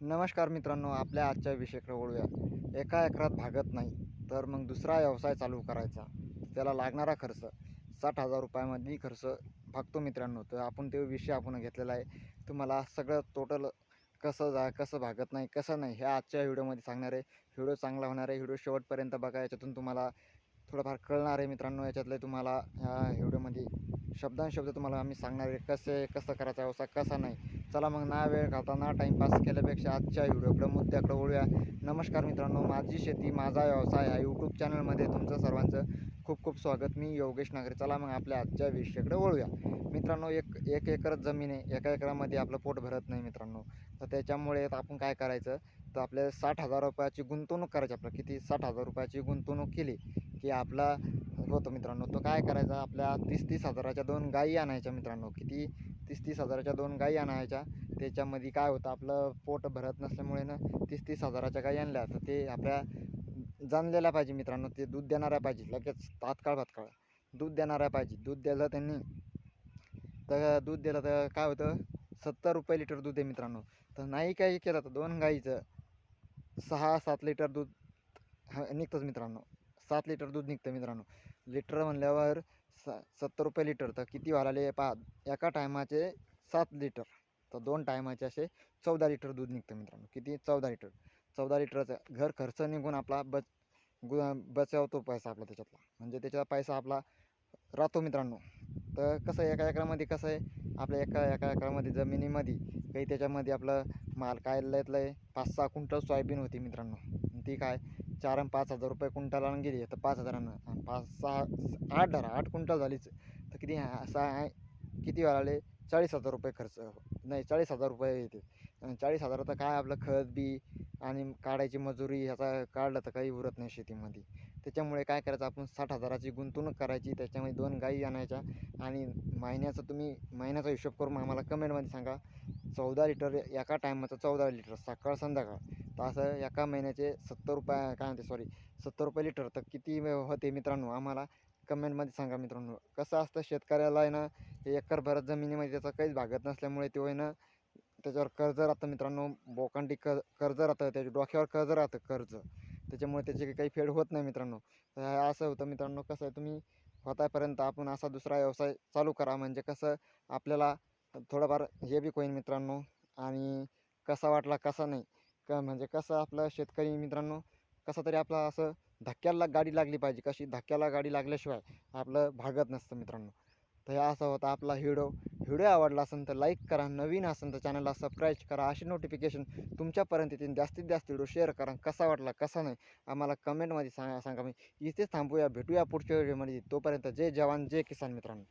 नमस्कार मित्रांनो, आपल्या आजच्या विषयाकडे वळूया. एका एकरात भागत नाही तर मग दुसरा व्यवसाय चालू करायचा. त्याला लागणारा खर्च 60,000 रुपयामध्ये खर्च भागतो मित्रांनो. तर आपण तो विषय घेतलेला आहे. तुम्हाला सगळं टोटल कसं भागत नाही, कसं नाही, हे आजच्या व्हिडिओमध्ये सांगणार आहे. व्हिडिओ चांगला होणार आहे. व्हिडिओ शेवटपर्यंत बघा. याच्यातून तुम्हाला थोडंफार कळणार आहे मित्रांनो. याच्यातले तुम्हाला ह्या व्हिडिओमध्ये शब्दांशब्द तुम्हाला आम्ही सांगणार आहे, कसं करायचा व्यवसाय, कसा नाही. चला मग ना वेळ घालता ना टाईमपास केल्यापेक्षा आजच्या व्हिडिओकडे मुद्द्याकडे वळूया. नमस्कार मित्रांनो, माझी शेती माझा व्यवसाय या यूट्यूब चॅनलमध्ये तुमचं सर्वांचं खूप खूप स्वागत. मी योगेश नागरे. चला मग आपल्या आजच्या विषयाकडे वळूया मित्रांनो. एक एकरच जमीन आहे. एका एकरामध्ये आपलं पोट भरत नाही मित्रांनो. तर त्याच्यामुळे आपण काय करायचं, तर आपल्याला 60,000 रुपयाची गुंतवणूक करायची. आपलं किती 60,000 रुपयाची गुंतवणूक केली की आपला होतं मित्रांनो. तो काय करायचा, आपल्या 30-30 हजाराच्या 2 गायी आणायच्या मित्रांनो. किती 30-30 हजाराच्या 2 गायी आणायच्या. त्याच्यामध्ये काय होतं, आपलं पोट भरत नसल्यामुळे ना 30-30 हजाराच्या गायी आणल्या तर ते आपल्या जाणलेल्या पाहिजे मित्रांनो. ते दूध देणाऱ्या पाहिजे, लगेच तात्काळ दूध देणाऱ्या पाहिजे. दूध दिलं त्यांनी तर दूध दिलं तर काय होतं, 70 रुपये लिटर दूध आहे मित्रांनो. तर नाही काही केलं तर 2 गाईचं 6-7 लिटर दूध निघतंच मित्रांनो. 7 लिटर दूध निघतं मित्रांनो. लिटर म्हणल्यावर 70 रुपये लिटर, तर किती व्हायला पहा, एका टायमाचे 7 लिटर, तर 2 टायमाचे असे 14 लिटर दूध निघतं मित्रांनो. किती 14 लिटर. 14 लिटरचा घर खर्च निघून आपला बचावतो पैसा आपला त्याच्यातला, म्हणजे त्याचा पैसा आपला राहतो मित्रांनो. तर कसं एका एकरामध्ये कसं आहे, आपल्या एका एकरामध्ये जमिनीमध्ये काही त्याच्यामध्ये आपलं माल काय लय 5-6 क्विंटल सोयाबीन होती मित्रांनो. ती काय 4 आणि 5,000 रुपये क्विंटलानं गेली. तर 5,000नं आणि 5-6 8 धरा, 8 क्विंटल झालीच. तर किती किती व्हायला 40,000 रुपये खर्च, नाही 40,000 रुपये येते. 40,000 तर काय आपलं खत बी आणि काढायची मजुरी ह्याचा काढलं तर काही उरत नाही शेतीमध्ये. त्याच्यामुळे काय करायचं, आपण 60,000ची गुंतवणूक करायची. त्याच्यामध्ये 2 गाई आणायच्या आणि तुम्ही महिन्याचा हिशोब करून आम्हाला कमेंटमध्ये सांगा. 14 लिटर एका टायमाचं 14 लिटर सकाळ संध्याकाळ, तर असं एका महिन्याचे 70 रुपये, काय म्हणते सॉरी 70 रुपये लिटर. तर किती होते मित्रांनो, आम्हाला कमेंटमध्ये सांगा मित्रांनो. कसं असतं, शेतकऱ्याला आहे ना, हे एकर भरत जमिनीमध्ये त्याचा काहीच भागत नसल्यामुळे तो आहे ना, त्याच्यावर कर्ज राहतं मित्रांनो. बोकांडी कर्ज राहतं, त्याच्या डोक्यावर कर्ज राहतं, कर्ज. त्याच्यामुळे त्याची काही फेड होत नाही मित्रांनो. तर असं होतं मित्रांनो. कसं आहे, तुम्ही होतापर्यंत आपण असा दुसरा व्यवसाय चालू करा, म्हणजे कसं आपल्याला थोडंफार हे बी होईल मित्रांनो. आणि कसा वाटला कसा नाही म्हणजे कसं आपलं शेतकरी मित्रांनो, कसं तरी आपलं असं धक्क्याला गाडी लागली पाहिजे. कशी धक्क्याला गाडी लागल्याशिवाय आपलं भागत नसतं मित्रांनो. तर हे असा होता आपला व्हिडिओ. व्हिडिओ आवडला असेल तर लाईक करा, नवीन असेल तर चॅनलला सबस्क्राईब करा. अशी नोटिफिकेशन तुमच्यापर्यंत येतील. जास्तीत जास्त व्हिडिओ शेअर करा. कसा वाटला कसा नाही आम्हाला कमेंटमध्ये सांगा. मी इथेच थांबूया, भेटूया पुढच्या व्हिडिओमध्ये. तोपर्यंत जय जवान जय किसान मित्रांनो.